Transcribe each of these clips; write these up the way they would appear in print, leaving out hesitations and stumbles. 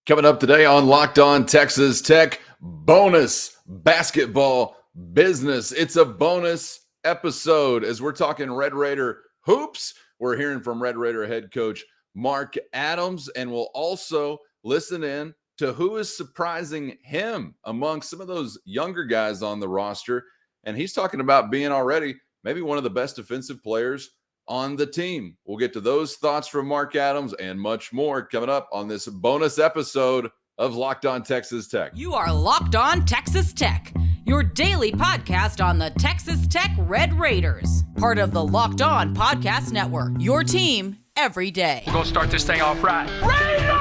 Coming up today on Locked On Texas Tech, bonus basketball business. It's a bonus episode as we're talking Red Raider hoops. We're hearing from Red Raider head coach Mark Adams, and we'll also listen in to who is surprising him among some of those younger guys on the roster. And he's talking about being already maybe one of the best defensive players on the team. We'll get to those thoughts from Mark Adams and much more coming up on this bonus episode of Locked On Texas Tech. You are Locked On Texas Tech, your daily podcast on the Texas Tech Red Raiders, part of the Locked On Podcast Network, your team every day. We're going to start this thing off right. Raider!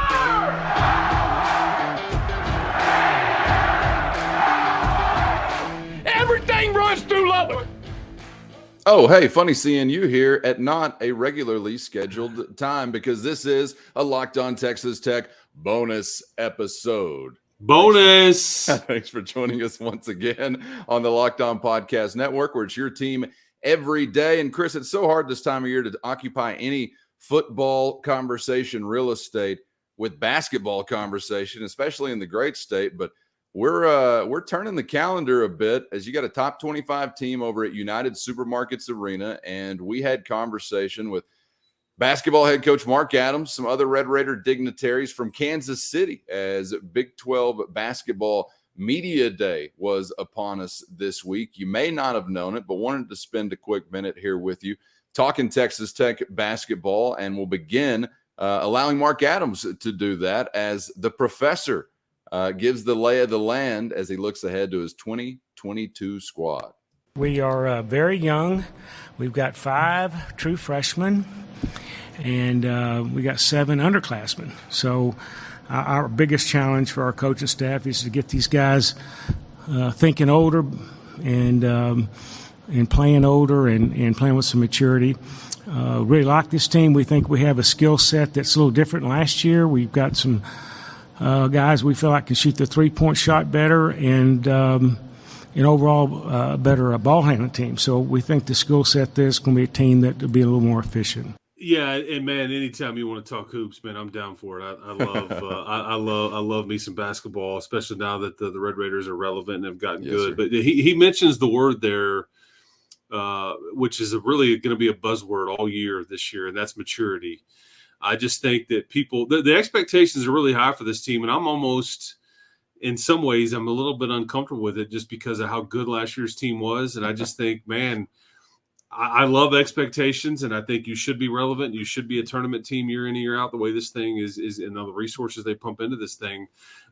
Everything runs through Lubbock. Oh, hey, funny seeing you here at not a regularly scheduled time because this is a Locked On Texas Tech bonus episode. Bonus! Thanks for joining us once again on the Locked On Podcast Network, where it's your team every day. And Chris, it's so hard this time of year to occupy any football conversation real estate with basketball conversation, especially in the great state. But we're turning the calendar a bit as you got a top 25 team over at United Supermarkets Arena, and we had conversation with basketball head coach Mark Adams, some other Red Raider dignitaries from Kansas City as Big 12 Basketball Media Day was upon us this week. You may not have known it, but wanted to spend a quick minute here with you talking Texas Tech basketball, and we'll begin allowing Mark Adams to do that as the professor gives the lay of the land as he looks ahead to his 2022 squad. We are very young. We've got 5 true freshmen, and we got 7 underclassmen. So our biggest challenge for our coaching staff is to get these guys thinking older and playing older and playing with some maturity. Really like this team. We think we have a skill set that's a little different than last year. We've got some guys we feel like can shoot the three-point shot better and overall better ball handling team. So we think the skill set there is going to be a team that will be a little more efficient. Yeah, and man, anytime you want to talk hoops, man, I'm down for it. I love I love me some basketball, especially now that the Red Raiders are relevant and have gotten good. But he mentions the word there, which is really going to be a buzzword all year this year, and that's maturity. I just think that people, the expectations are really high for this team, and I'm almost, in some ways, I'm a little bit uncomfortable with it just because of how good last year's team was. And I just think, man, I love expectations, and I think you should be relevant. You should be a tournament team year in and year out, the way this thing is and all the resources they pump into this thing.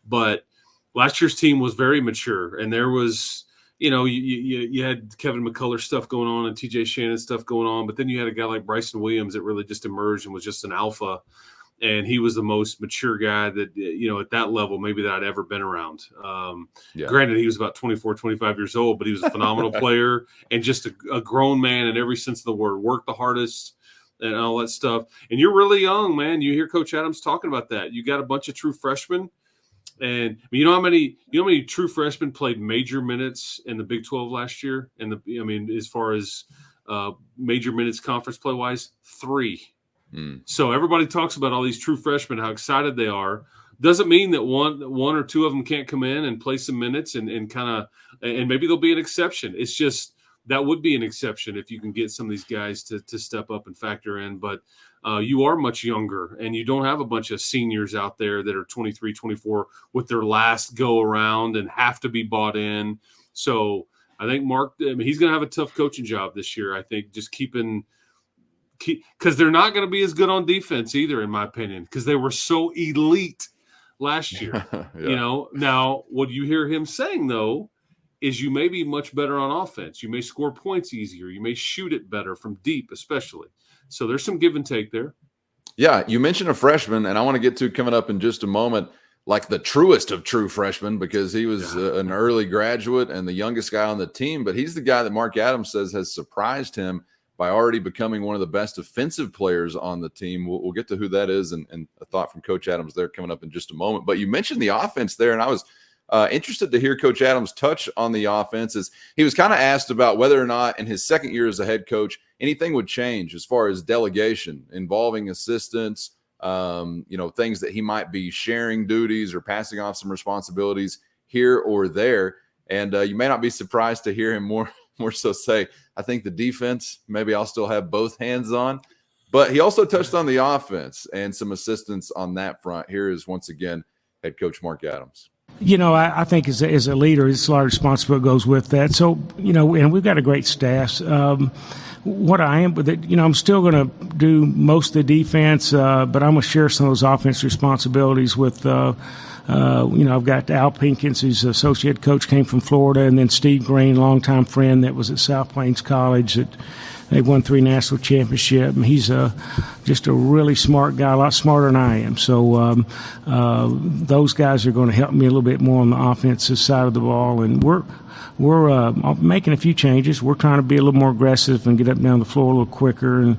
But last year's team was very mature, and there was – you had Kevin McCullough stuff going on and TJ Shannon stuff going on, but then you had a guy like Bryson Williams that really just emerged and was just an alpha, and he was the most mature guy that, at that level maybe that I'd ever been around. Granted, he was about 24, 25 years old, but he was a phenomenal player and just a grown man in every sense of the word, worked the hardest and all that stuff. And you're really young, man. You hear Coach Adams talking about that. You got a bunch of true freshmen. And you know how many true freshmen played major minutes in the Big 12 last year? And as far as major minutes conference play wise, 3. So everybody talks about all these true freshmen, how excited they are. Doesn't mean that one or two of them can't come in and play some minutes and maybe they'll be an exception. It's just that would be an exception if you can get some of these guys to step up and factor in. But you are much younger, and you don't have a bunch of seniors out there that are 23, 24 with their last go around and have to be bought in. So I think Mark, he's going to have a tough coaching job this year. I think just because they're not going to be as good on defense either, in my opinion, because they were so elite last year. Yeah. Now what you hear him saying though is you may be much better on offense. You may score points easier. You may shoot it better from deep, especially. So there's some give and take there. Yeah, you mentioned a freshman, and I want to get to coming up in just a moment, like the truest of true freshmen, because he was an early graduate and the youngest guy on the team. But he's the guy that Mark Adams says has surprised him by already becoming one of the best offensive players on the team. We'll get to who that is and a thought from Coach Adams there coming up in just a moment. But you mentioned the offense there, and I was interested to hear Coach Adams touch on the offense. As he was kind of asked about whether or not in his second year as a head coach anything would change as far as delegation involving assistants, things that he might be sharing duties or passing off some responsibilities here or there. And you may not be surprised to hear him more so say, I think the defense, maybe I'll still have both hands on. But he also touched on the offense and some assistance on that front. Here is, once again, head coach Mark Adams. I think as a leader, it's a lot of responsibility goes with that. So, and we've got a great staff. What I am with it, I'm still going to do most of the defense, but I'm going to share some of those offense responsibilities with, I've got Al Pinkins, who's associate coach, came from Florida, and then Steve Green, longtime friend that was at South Plains College. They won 3 national championships. He's just a really smart guy, a lot smarter than I am. So those guys are going to help me a little bit more on the offensive side of the ball. And we're making a few changes. We're trying to be a little more aggressive and get up and down the floor a little quicker and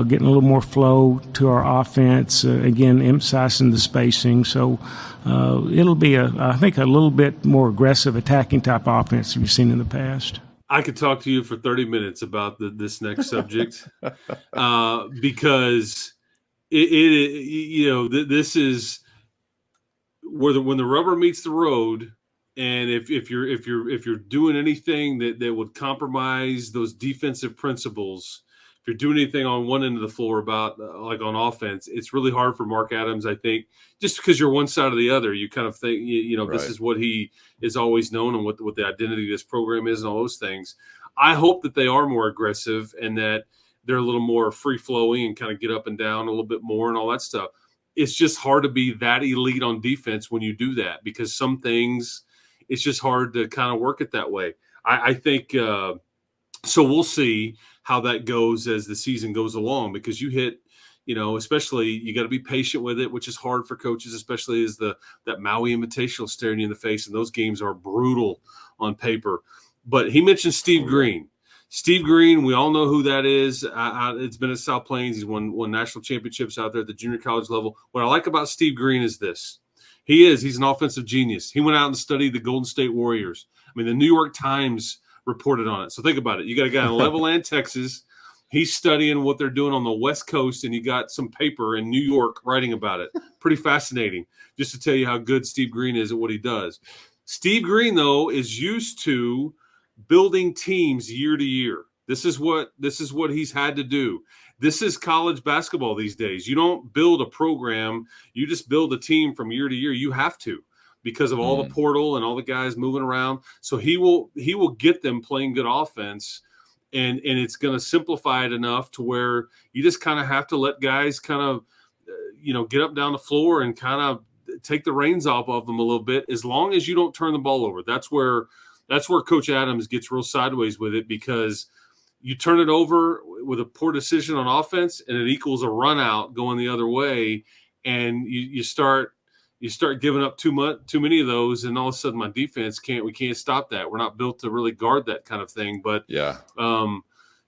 getting a little more flow to our offense. Again, emphasizing the spacing. So it'll be, I think, a little bit more aggressive attacking type offense than we've seen in the past. I could talk to you for 30 minutes about this next subject because this is where when the rubber meets the road, and if you're doing anything that would compromise those defensive principles, if you're doing anything on one end of the floor about like on offense, it's really hard for Mark Adams, I think, just because you're one side or the other. You kind of think, right. This is what he is always known and what the identity of this program is and all those things. I hope that they are more aggressive and that they're a little more free-flowing and kind of get up and down a little bit more and all that stuff. It's just hard to be that elite on defense when you do that because some things it's just hard to kind of work it that way. I think so we'll see how that goes as the season goes along because you hit – especially you got to be patient with it, which is hard for coaches, especially as that Maui Invitational staring you in the face, and those games are brutal on paper. But he mentioned Steve Green. Steve Green, we all know who that is. It's been at South Plains. He's won national championships out there at the junior college level. What I like about Steve Green is this. He's an offensive genius. He went out and studied the Golden State Warriors. I mean, the New York Times reported on it. So think about it. You got a guy in Levelland, Texas. He's studying what they're doing on the West Coast, and you got some paper in New York writing about it. Pretty fascinating, just to tell you how good Steve Green is at what he does. Steve Green, though, is used to building teams year to year. This is what he's had to do. This is college basketball these days. You don't build a program. You just build a team from year to year. You have to because of all the portal and all the guys moving around. So he will get them playing good offense. And it's going to simplify it enough to where you just kind of have to let guys kind of, get up and down the floor and kind of take the reins off of them a little bit, as long as you don't turn the ball over. That's where Coach Adams gets real sideways with it, because you turn it over with a poor decision on offense and it equals a run out going the other way. And you start giving up too many of those, and all of a sudden my defense we can't stop that. We're not built to really guard that kind of thing. But so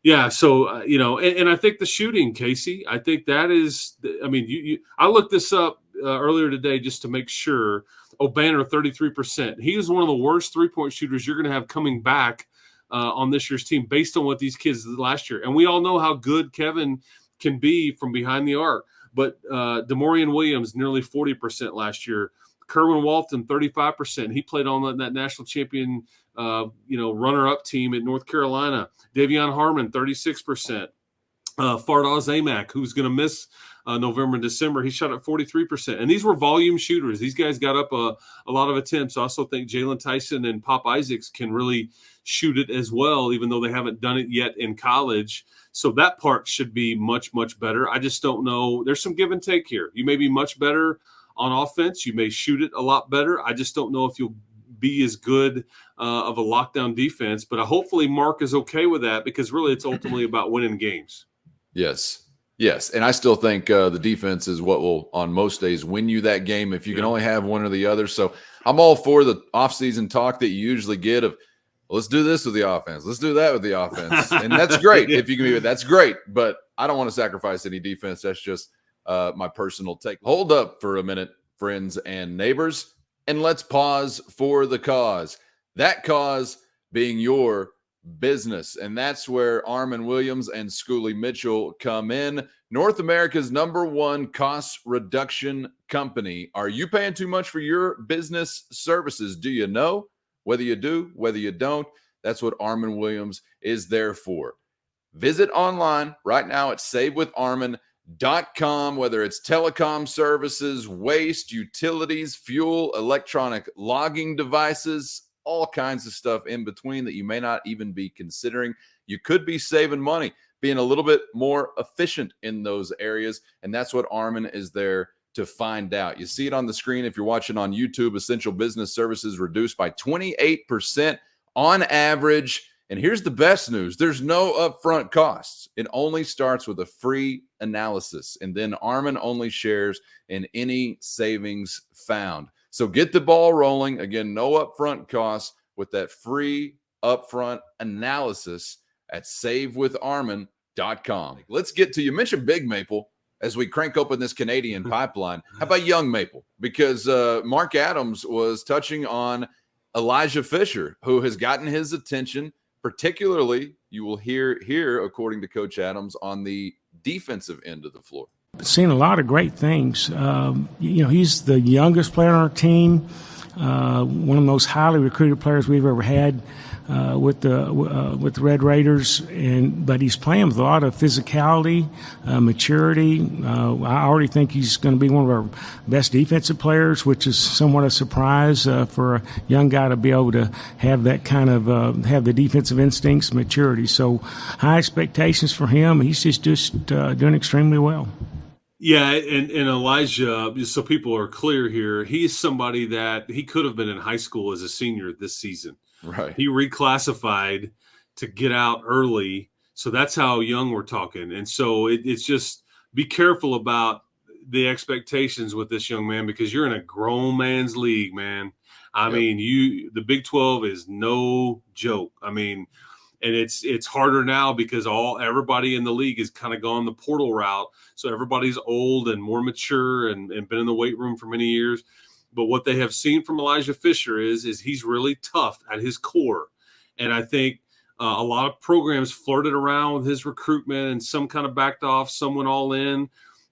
and I think the shooting, Casey, I think that is. I mean, I looked this up earlier today just to make sure. Banner 33%. He is one of the worst 3-point shooters you're going to have coming back on this year's team, based on what these kids did last year. And we all know how good Kevin can be from behind the arc. But DeMaurian Williams, nearly 40% last year. Kerwin Walton, 35%. He played on that national champion, runner-up team at North Carolina. Davion Harmon, 36%. Fardaz Amak, who's going to miss November and December, he shot at 43%. And these were volume shooters. These guys got up a lot of attempts. I also think Jalen Tyson and Pop Isaacs can really shoot it as well, even though they haven't done it yet in college. So that part should be much, much better. I just don't know. There's some give and take here. You may be much better on offense. You may shoot it a lot better. I just don't know if you'll be as good of a lockdown defense. But hopefully Mark is okay with that, because really it's ultimately about winning games. Yes. And I still think the defense is what will, on most days, win you that game if you can only have one or the other. So I'm all for the offseason talk that you usually get of, let's do this with the offense. Let's do that with the offense. And that's great. If you can be with that's great. But I don't want to sacrifice any defense. That's just my personal take. Hold up for a minute, friends and neighbors, and let's pause for the cause. That cause being your business. And that's where Armin Williams and Schoolie Mitchell come in. North America's #1 cost reduction company. Are you paying too much for your business services? Do you know? Whether you do, whether you don't, that's what Armin Williams is there for. Visit online right now at savewitharmin.com, whether it's telecom services, waste, utilities, fuel, electronic logging devices, all kinds of stuff in between that you may not even be considering. You could be saving money, being a little bit more efficient in those areas, and that's what Armin is there to find out. You see it on the screen if you're watching on YouTube. Essential business services reduced by 28% on average. And here's the best news. There's no upfront costs. It only starts with a free analysis, and then Armin only shares in any savings found. So get the ball rolling. Again, no upfront costs with that free upfront analysis at savewitharmin.com. Let's get to, you mentioned Big Maple as we crank open this Canadian pipeline. How about Young Maple? Because Mark Adams was touching on Elijah Fisher, who has gotten his attention. Particularly, you will hear here, according to Coach Adams, on the defensive end of the floor. Seen a lot of great things. He's the youngest player on our team, one of the most highly recruited players we've ever had with the Red Raiders, but he's playing with a lot of physicality, maturity. I already think he's going to be one of our best defensive players, which is somewhat a surprise for a young guy to be able to have that kind of have the defensive instincts, maturity. So high expectations for him. He's just doing extremely well. Yeah, and Elijah, so people are clear here, he's somebody that he could have been in high school as a senior this season. Right. He reclassified to get out early. So that's how young we're talking. And so it's just be careful about the expectations with this young man, because you're in a grown man's league, man. I mean, the Big 12 is no joke. I mean, and it's harder now because everybody in the league has kind of gone the portal route. So everybody's old and more mature and been in the weight room for many years. But what they have seen from Elijah Fisher is he's really tough at his core. And I think a lot of programs flirted around with his recruitment, and some kind of backed off, some went all in.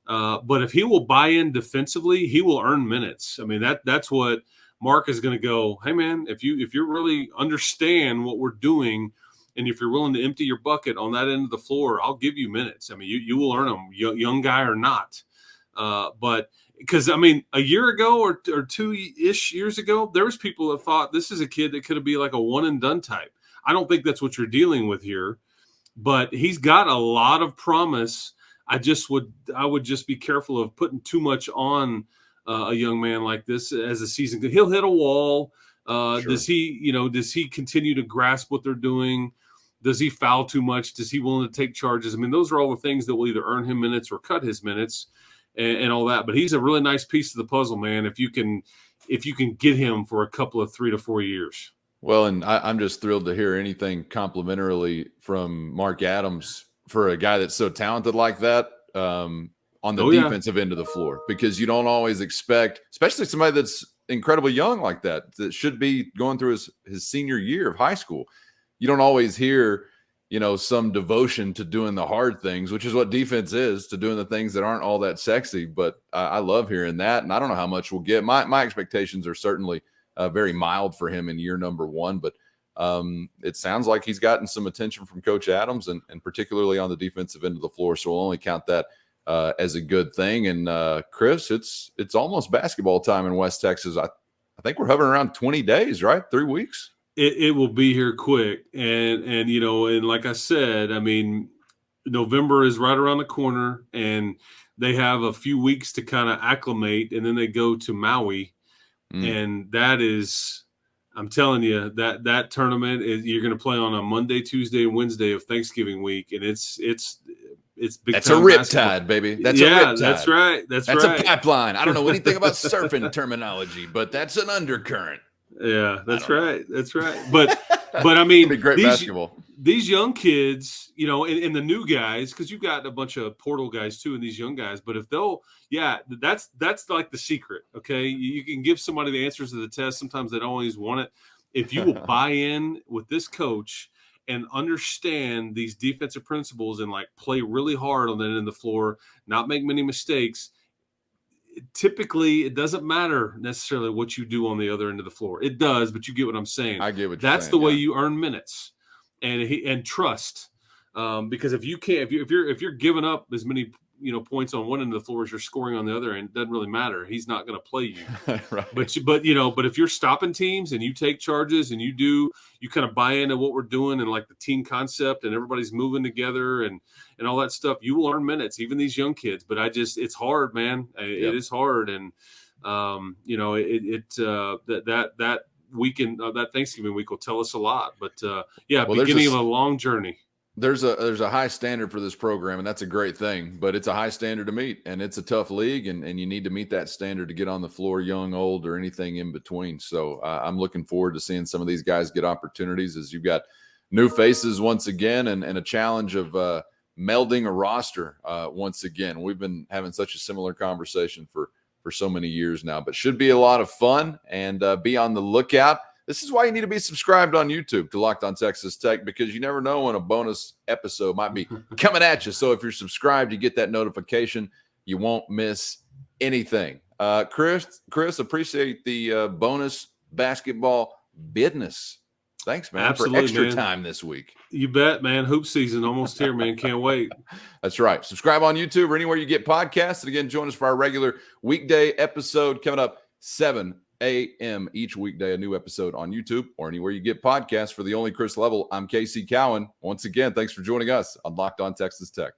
But if he will buy in defensively, he will earn minutes. I mean, that's what Mark is going to go, hey, man, if you really understand what we're doing, and if you're willing to empty your bucket on that end of the floor, I'll give you minutes. I mean, you will earn them, young guy or not. But because, I mean, a year ago or 2-ish years ago, there was people that thought this is a kid that could be like a one-and-done type. I don't think that's what you're dealing with here. But he's got a lot of promise. I would just be careful of putting too much on a young man like this as a season. He'll hit a wall. Sure. Does he continue to grasp what they're doing? Does he foul too much? Does he willing to take charges? I mean, those are all the things that will either earn him minutes or cut his minutes and all that. But he's a really nice piece of the puzzle, man, if you can get him for a couple of 3 to 4 years. Well, and I'm just thrilled to hear anything complimentarily from Mark Adams for a guy that's so talented like that on the defensive end of the floor, because you don't always expect, especially somebody that's incredibly young like that should be going through his senior year of high school. You don't always hear, some devotion to doing the hard things, which is what defense is, to doing the things that aren't all that sexy. But I love hearing that. And I don't know how much we'll get. My expectations are certainly very mild for him in year number 1. But it sounds like he's gotten some attention from Coach Adams and particularly on the defensive end of the floor. So we'll only count that as a good thing. And Chris, it's almost basketball time in West Texas. I think we're hovering around 20 days, right? 3 weeks. It will be here quick. And like I said, I mean, November is right around the corner, and they have a few weeks to kind of acclimate, and then they go to Maui. And that is, I'm telling you, that tournament you're going to play on a Monday, Tuesday, and Wednesday of Thanksgiving week. And it's big. That's a riptide, baby. That's a riptide. That's right. That's right. A pipeline. I don't know anything about surfing terminology, but that's an undercurrent. Yeah, that's right. That's right. But I mean, great basketball. These young kids, and the new guys, because you've got a bunch of portal guys too, and these young guys. But if that's like the secret. Okay, you can give somebody the answers to the test. Sometimes they don't always want it. If you will buy in with this coach and understand these defensive principles and like play really hard on that end of the floor, not make many mistakes, typically it doesn't matter necessarily what you do on the other end of the floor. It does, but you get what I'm saying. I get what you're That's saying, the way yeah. you earn minutes and trust. Because if you can't, if you're giving up as many points on one end of the floor as you're scoring on the other end, it doesn't really matter. He's not going to play you. Right. But if you're stopping teams and you take charges and you kind of buy into what we're doing and like the team concept and everybody's moving together and all that stuff, you will earn minutes, even these young kids. But it's hard, man. It is hard. And, that weekend, that Thanksgiving week will tell us a lot, but beginning of a long journey. There's a high standard for this program, and that's a great thing, but it's a high standard to meet, and it's a tough league, and you need to meet that standard to get on the floor, young, old, or anything in between. So I'm looking forward to seeing some of these guys get opportunities as you've got new faces once again and a challenge of melding a roster once again. We've been having such a similar conversation for so many years now, but should be a lot of fun, and be on the lookout. This is why you need to be subscribed on YouTube to Locked On Texas Tech, because you never know when a bonus episode might be coming at you. So if you're subscribed, you get that notification. You won't miss anything. Chris, appreciate the bonus basketball business. Thanks, man, Absolutely, for extra man. time this week. You bet, man. Hoop season almost here, man. Can't wait. That's right. Subscribe on YouTube or anywhere you get podcasts. And again, join us for our regular weekday episode coming up 7 a.m. each weekday, a new episode on YouTube or anywhere you get podcasts. For the only Chris Level, I'm Casey Cowan. Once again, thanks for joining us on Locked On Texas Tech.